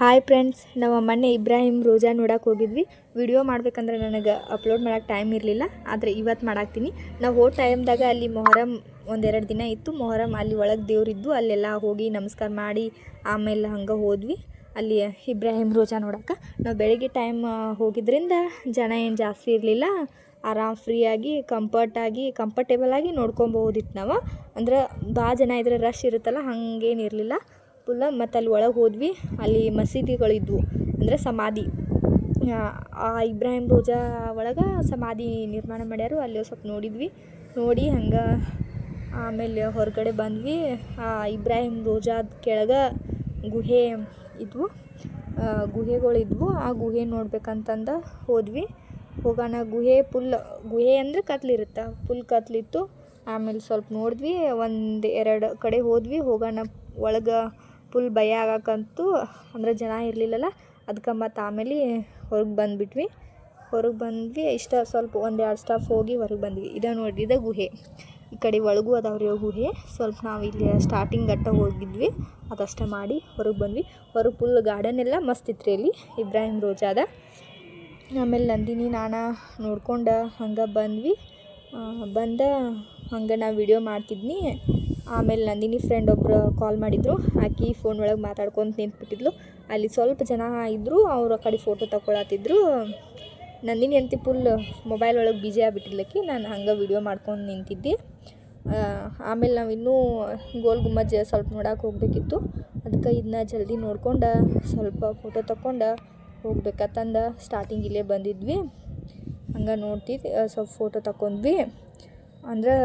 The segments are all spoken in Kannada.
ಹಾಯ್ ಫ್ರೆಂಡ್ಸ್, ನಾವು ಮೊನ್ನೆ ಇಬ್ರಾಹಿಂ ರೋಜಾ ನೋಡಕ್ಕೆ ಹೋಗಿದ್ವಿ. ವಿಡಿಯೋ ಮಾಡ್ಬೇಕಂದ್ರೆ ನನಗೆ ಅಪ್ಲೋಡ್ ಮಾಡೋಕ್ಕೆ ಟೈಮ್ ಇರಲಿಲ್ಲ, ಆದರೆ ಇವತ್ತು ಮಾಡಾಕ್ತೀನಿ. ನಾವು ಹೋದ ಟೈಮ್ದಾಗ ಅಲ್ಲಿ ಮೊಹರಂ ಒಂದೆರಡು ದಿನ ಇತ್ತು. ಮೊಹರಂ ಅಲ್ಲಿ ಒಳಗೆ ದೇವ್ರಿದ್ದು, ಅಲ್ಲೆಲ್ಲ ಹೋಗಿ ನಮಸ್ಕಾರ ಮಾಡಿ ಆಮೇಲೆ ಹಂಗೆ ಹೋದ್ವಿ ಅಲ್ಲಿ ಇಬ್ರಾಹಿಂ ರೋಜಾ ನೋಡೋಕೆ. ನಾವು ಬೆಳಿಗ್ಗೆ ಟೈಮ್ ಹೋಗಿದ್ದರಿಂದ ಜನ ಏನು ಜಾಸ್ತಿ ಇರಲಿಲ್ಲ. ಆರಾಮ್ ಫ್ರೀಯಾಗಿ ಕಂಫರ್ಟೇಬಲ್ ಆಗಿ ನೋಡ್ಕೊಬೋದಿತ್ತು ನಾವು. ಅಂದ್ರೆ ಭಾಳ ಜನ ಇದ್ರೆ ರಶ್ ಇರುತ್ತಲ್ಲ, ಹಂಗೇನಿರಲಿಲ್ಲ ಫುಲ್ಲ. ಮತ್ತು ಅಲ್ಲಿ ಒಳಗೆ ಹೋದ್ವಿ. ಅಲ್ಲಿ ಮಸೀದಿಗಳಿದ್ವು, ಅಂದರೆ ಸಮಾಧಿ. ಇಬ್ರಾಹಿಂ ರೋಜಾ ಒಳಗೆ ಸಮಾಧಿ ನಿರ್ಮಾಣ ಮಾಡ್ಯಾರು. ಅಲ್ಲಿ ಸ್ವಲ್ಪ ನೋಡಿ ಹಂಗೆ ಆಮೇಲೆ ಹೊರಗಡೆ ಬಂದ್ವಿ. ಇಬ್ರಾಹಿಂ ರೋಜಾದ ಕೆಳಗೆ ಗುಹೆ ಇದ್ವು, ಗುಹೆಗಳಿದ್ವು. ಆ ಗುಹೆ ನೋಡ್ಬೇಕಂತಂದು ಹೋದ್ವಿ. ಹೋಗೋಣ ಗುಹೆ ಅಂದರೆ ಕತ್ಲಿರುತ್ತೆ, ಫುಲ್ ಕತ್ಲಿತ್ತು. ಆಮೇಲೆ ಸ್ವಲ್ಪ ನೋಡಿದ್ವಿ, ಎರಡು ಕಡೆ ಹೋದ್ವಿ. ಹೋಗೋಣ ಒಳಗೆ ಫುಲ್ ಭಯ ಆಗಕ್ಕಂತೂ, ಅಂದರೆ ಜನ ಇರಲಿಲ್ಲಲ್ಲ. ಅದಕ್ಕೆ ಮತ್ತು ಆಮೇಲೆ ಹೊರಗೆ ಬಂದ್ವಿ. ಇಷ್ಟ ಸ್ವಲ್ಪ ಒಂದೆರಡು ಸ್ಟಾಪ್ ಹೋಗಿ ಹೊರಗೆ ಬಂದ್ವಿ. ಇದು ಗುಹೆ. ಈ ಕಡೆ ಒಳಗೂ ಅದಾವ್ರಿ ಗುಹೆ. ಸ್ವಲ್ಪ ನಾವು ಇಲ್ಲಿ ಸ್ಟಾರ್ಟಿಂಗ್ ಗಟ್ಟ ಹೋಗಿದ್ವಿ, ಅದಷ್ಟೇ ಮಾಡಿ ಹೊರಗೆ ಬಂದ್ವಿ. ಹೊರಗೆ ಫುಲ್ ಗಾರ್ಡನ್ ಎಲ್ಲ ಮಸ್ತ್ ಇತ್ತು ರೀ ಅಲ್ಲಿ ಇಬ್ರಾಹಿಂ ರೋಜಾದ. ಆಮೇಲೆ ನಂದಿನಿ ನಾನು ನೋಡ್ಕೊಂಡು ಹಂಗೆ ಬಂದ್ವಿ. ಹಂಗೆ ನಾನು ವಿಡಿಯೋ ಮಾಡ್ತಿದ್ನಿ. ಆಮೇಲೆ ನಂದಿನಿ ಫ್ರೆಂಡ್ ಒಬ್ಬರು ಕಾಲ್ ಮಾಡಿದ್ರು. ಆಕಿ ಫೋನ್ ಒಳಗೆ ಮಾತಾಡ್ಕೊಂಡು ನಿಂತ್ಬಿಟ್ಟಿದ್ಲು. ಅಲ್ಲಿ ಸ್ವಲ್ಪ ಜನ ಇದ್ದರು, ಅವ್ರು ಆ ಕಡೆ ಫೋಟೋ ತಗೊಳತ್ತಿದ್ರು. ನಂದಿನಿ ಅಂತಿ ಫುಲ್ ಮೊಬೈಲ್ ಒಳಗೆ ಬಿಜಿ ಆಗಿಬಿಟ್ಟಿದ್ಲಕ್ಕಿ. ನಾನು ಹಂಗೆ ವಿಡಿಯೋ ಮಾಡ್ಕೊಂಡು ನಿಂತಿದ್ದೆ. ಆಮೇಲೆ ನಾವು ಇನ್ನೂ ಗೋಲ್ ಗುಮ್ಮಜ್ ಸ್ವಲ್ಪ ನೋಡೋಕೆ ಹೋಗಬೇಕಿತ್ತು. ಅದಕ್ಕೆ ಇದನ್ನ ಜಲ್ದಿ ನೋಡ್ಕೊಂಡು ಸ್ವಲ್ಪ ಫೋಟೋ ತಗೊಂಡು ಹೋಗ್ಬೇಕಂತಂದು ಸ್ಟಾರ್ಟಿಂಗ್ ಇಲ್ಲೇ ಬಂದಿದ್ವಿ. ಹಂಗೆ ನೋಡ್ತಿದ್ವಿ, ಸ್ವಲ್ಪ ಫೋಟೋ ತಗೊಂಡ್ವಿ. ಅಂದ್ರೆ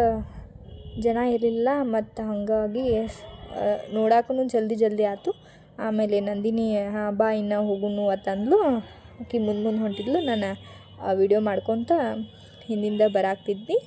ಜನ ಇರಲಿಲ್ಲ, ಮತ್ತು ಹಾಗಾಗಿ ನೋಡಕ್ಕೂ ಜಲ್ದಿ ಆಯ್ತು. ಆಮೇಲೆ ನಂದಿನಿ ಬಾ ಇನ್ನು ಹೋಗುನು ಅಂತಂದ್ಲು. ಆಕಿ ಮುಂದೆ ಹೊಂಟಿದ್ಲು. ನಾನು ವಿಡಿಯೋ ಮಾಡ್ಕೊತ ಹಿಂದಿಂದ ಬರಾಕ್ತಿದ್ನಿ.